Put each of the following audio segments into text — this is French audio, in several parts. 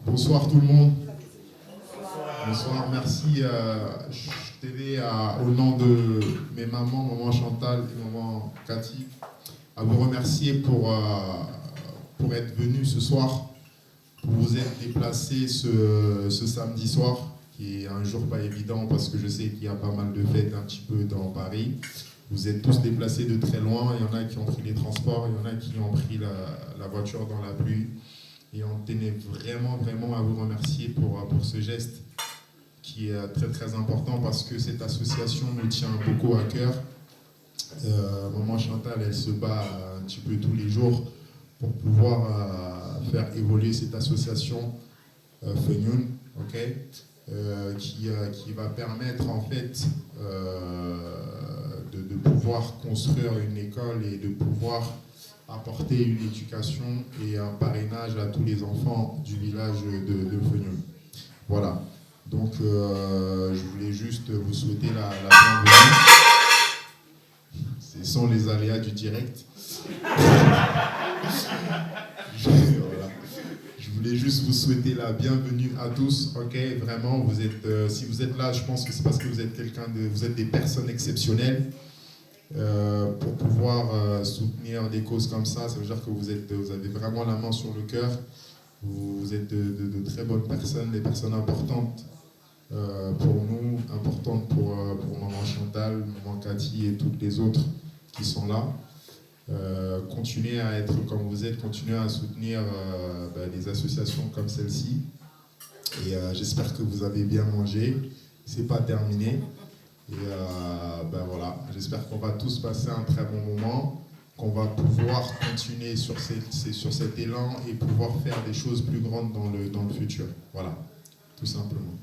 Bonsoir tout le monde. Bonsoir, merci. Je tenais au nom de mes mamans, maman Chantal et maman Cathy, à vous remercier pour être venus ce soir, pour vous être déplacés ce samedi soir, qui est un jour pas évident parce que je sais qu'il y a pas mal de fêtes un petit peu dans Paris. Vous êtes tous déplacés de très loin, il y en a qui ont pris les transports, il y en a qui ont pris la voiture dans la pluie. Et on tenait vraiment à vous remercier pour ce geste qui est très très important parce que cette association nous tient beaucoup à cœur. Maman Chantal, elle se bat un petit peu tous les jours pour pouvoir faire évoluer cette association Fenyoun, qui va permettre en fait de pouvoir construire une école et de pouvoir apporter une éducation et un parrainage à tous les enfants du village de Fenyoun. Voilà. Donc, je voulais juste vous souhaiter la bienvenue. Ce sont les aléas du direct. Voilà. Je voulais juste vous souhaiter la bienvenue à tous. Ok, vraiment, vous êtes, si vous êtes là, je pense que c'est parce que vous êtes vous êtes des personnes exceptionnelles. Pour pouvoir soutenir des causes comme ça veut dire que vous avez vraiment la main sur le cœur. Vous êtes de très bonnes personnes, des personnes importantes pour nous, importantes pour maman Chantal, maman Cathy et toutes les autres qui sont là. Continuez à être comme vous êtes, continuez à soutenir des associations comme celle-ci. Et j'espère que vous avez bien mangé. C'est pas terminé. Et voilà, j'espère qu'on va tous passer un très bon moment, qu'on va pouvoir continuer sur cet élan et pouvoir faire des choses plus grandes dans le futur. Voilà, tout simplement.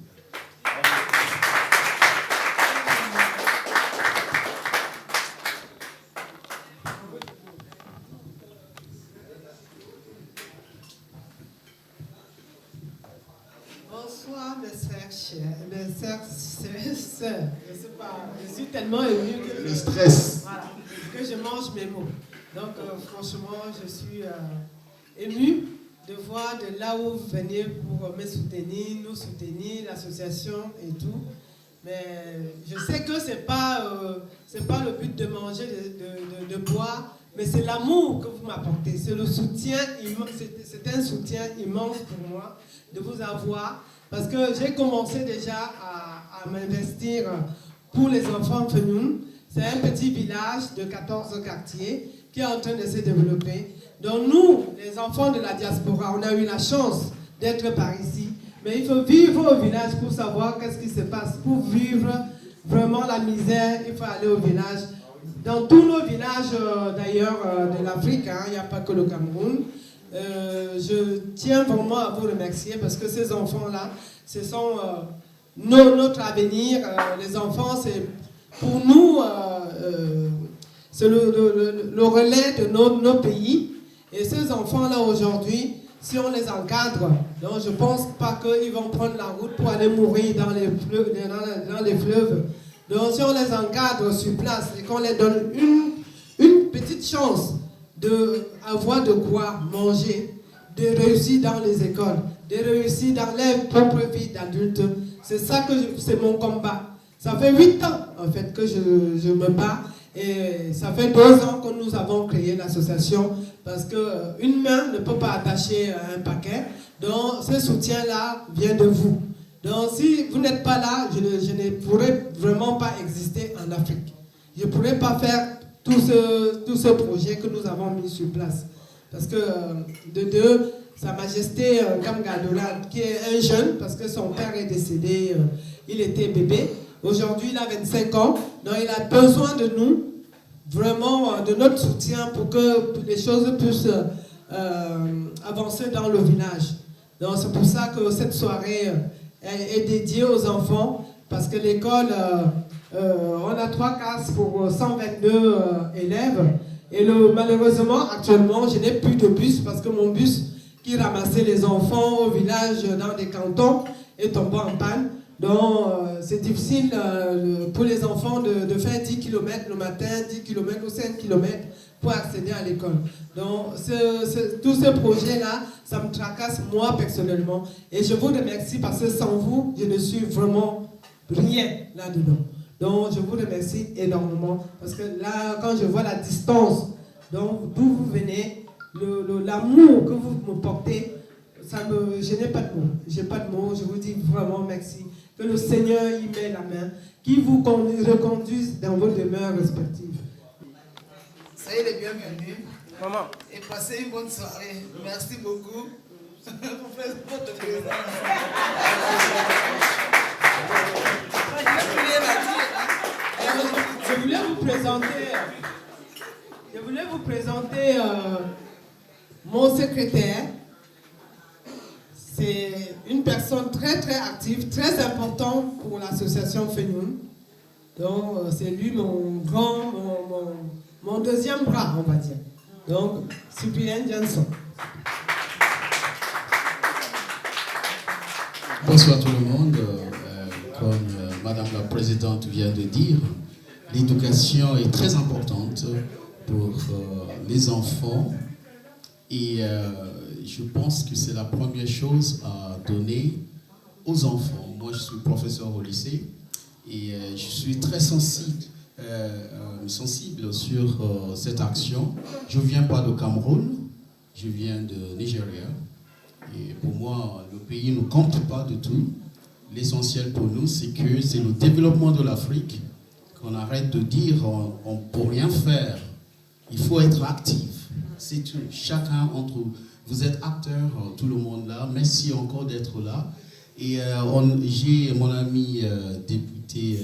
Bonsoir mes sœurs chères, mes sœurs, je sais pas, je suis tellement émue que le stress. Voilà, que je mange mes mots. Donc franchement, je suis émue de voir de là où vous venez pour me soutenir, nous soutenir, l'association et tout. Mais je sais que c'est pas le but de manger, de boire, mais c'est l'amour que vous m'apportez. C'est le soutien, c'est un soutien immense pour moi de vous avoir. Parce que j'ai commencé déjà à m'investir pour les enfants Fenyoun. C'est un petit village de 14 quartiers qui est en train de se développer. Donc nous, les enfants de la diaspora, on a eu la chance d'être par ici. Mais il faut vivre au village pour savoir qu'est-ce qui se passe. Pour vivre vraiment la misère, il faut aller au village. Dans tous nos villages d'ailleurs de l'Afrique, il n'y a pas que le Cameroun. Je tiens vraiment à vous remercier parce que ces enfants-là, ce sont notre avenir. Les enfants, c'est pour nous, c'est le relais de nos pays. Et ces enfants-là, aujourd'hui, si on les encadre, donc je ne pense pas qu'ils vont prendre la route pour aller mourir dans les fleuves. Donc si on les encadre sur place et qu'on les donne une petite chance d'avoir de quoi manger, de réussir dans les écoles, de réussir dans leur propre vie d'adulte. C'est ça que c'est mon combat. Ça fait 8 ans en fait que je me bats et ça fait 2 ans que nous avons créé l'association parce qu'une main ne peut pas attacher un paquet. Donc ce soutien-là vient de vous. Donc si vous n'êtes pas là, je ne pourrais vraiment pas exister en Afrique. Je ne pourrais pas faire tout ce projet que nous avons mis sur place. Parce que Sa Majesté Kamgadola, qui est un jeune, parce que son père est décédé, il était bébé. Aujourd'hui, il a 25 ans. Donc, il a besoin de nous, vraiment de notre soutien pour que les choses puissent avancer dans le village. Donc, c'est pour ça que cette soirée est dédiée aux enfants, parce que l'école, on a 3 classes pour 122 élèves. Et malheureusement, actuellement, je n'ai plus de bus parce que mon bus qui ramassait les enfants au village dans des cantons est tombé en panne. Donc, c'est difficile pour les enfants de faire 10 km le matin, 10 km ou 5 km pour accéder à l'école. Donc, tout ce projet-là, ça me tracasse moi personnellement. Et je vous remercie parce que sans vous, je ne suis vraiment rien là-dedans. Donc, je vous remercie énormément parce que là, quand je vois la distance, donc d'où vous venez, l'amour que vous me portez, je n'ai pas de mots. J'ai pas de mots. Je vous dis vraiment merci. Que le Seigneur y met la main, qui vous reconduise dans vos demeures respectives. Soyez les bienvenus. Maman. Et passez une bonne soirée. Merci beaucoup pour votre présence. Je voulais vous présenter mon secrétaire. C'est une personne très très active, très importante pour l'association FENUN. Donc c'est lui mon deuxième bras, on va dire. Donc Cyprien Janson. Bonsoir tout le monde. Comme Madame la Présidente vient de dire, l'éducation est très importante pour les enfants et je pense que c'est la première chose à donner aux enfants. Moi, je suis professeur au lycée et je suis très sensible sur cette action. Je ne viens pas de Cameroun, je viens de Nigeria. Et pour moi, le pays ne compte pas du tout. L'essentiel pour nous, c'est que c'est le développement de l'Afrique. Qu'on arrête de dire on ne peut rien faire. Il faut être actif. C'est tout. Chacun entre vous êtes acteurs, tout le monde là. Merci encore d'être là. Et j'ai mon ami député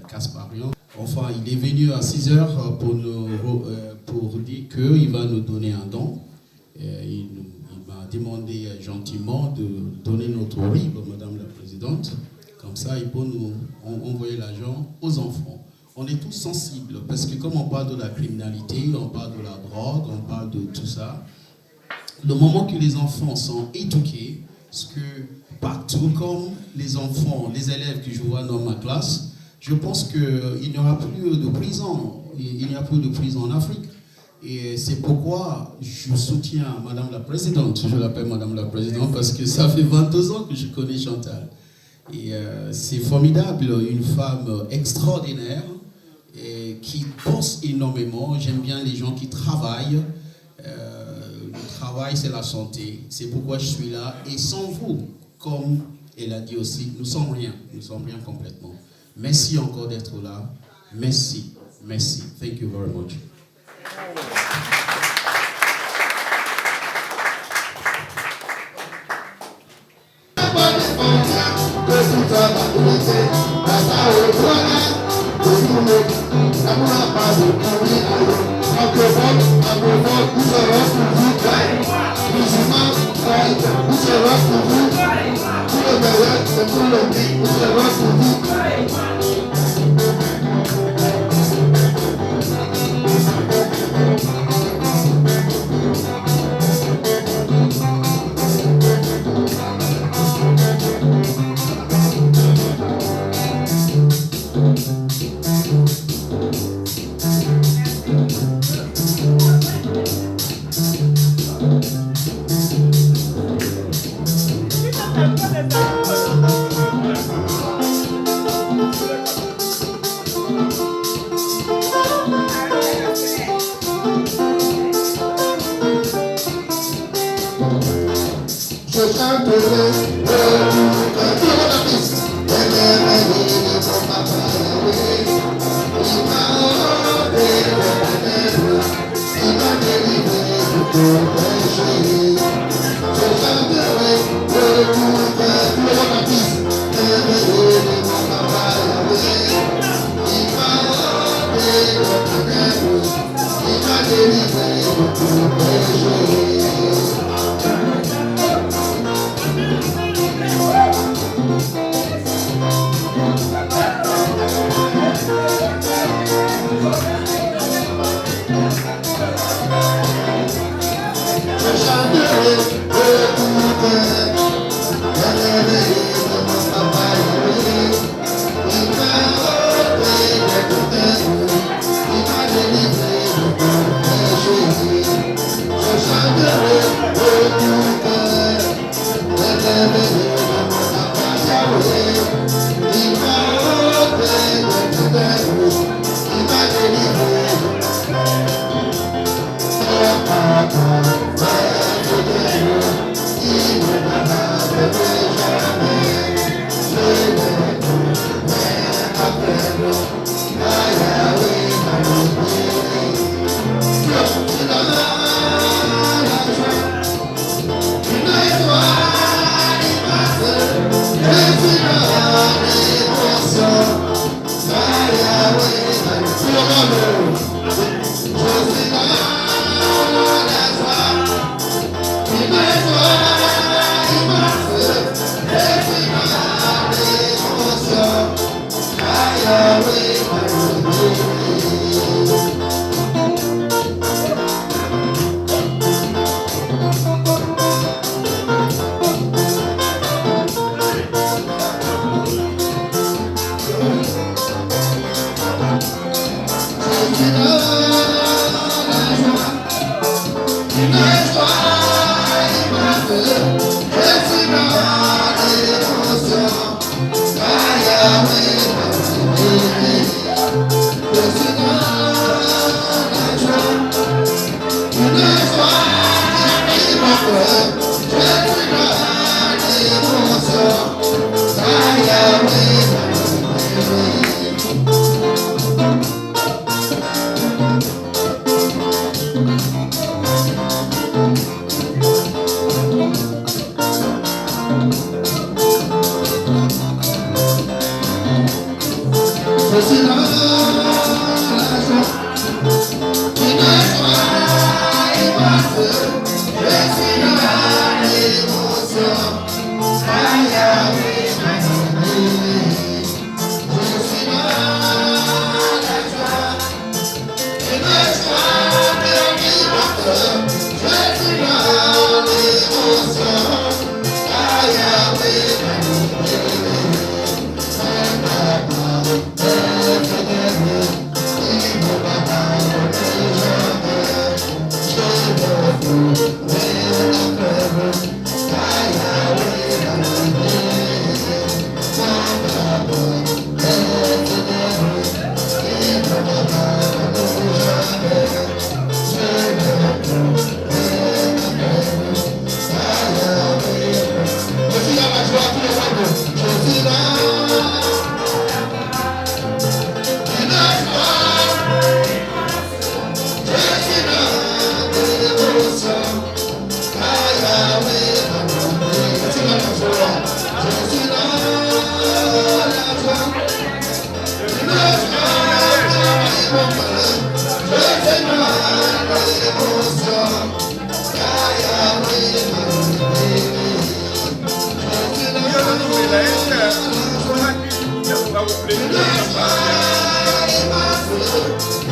Kasparian. Enfin, il est venu à 6 heures pour dire qu'il va nous donner un don. Il m'a demandé gentiment de donner notre RIB, Madame la Présidente. Comme ça, il peut nous envoyer l'argent aux enfants. On est tous sensibles parce que comme on parle de la criminalité, on parle de la drogue, on parle de tout ça. Le moment que les enfants sont éduqués, parce que partout, comme les enfants, les élèves que je vois dans ma classe, je pense qu'il n'y aura plus de prison. Il n'y a plus de prison en Afrique. Et c'est pourquoi je soutiens Madame la Présidente. Je l'appelle Madame la Présidente parce que ça fait 22 ans que je connais Chantal. Et c'est formidable, une femme extraordinaire et qui pense énormément. J'aime bien les gens qui travaillent. Le travail, c'est la santé. C'est pourquoi je suis là. Et sans vous, comme elle a dit aussi, nous sommes rien. Nous sommes rien complètement. Merci encore d'être là. Merci. Merci. Thank you very much.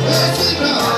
Let's go.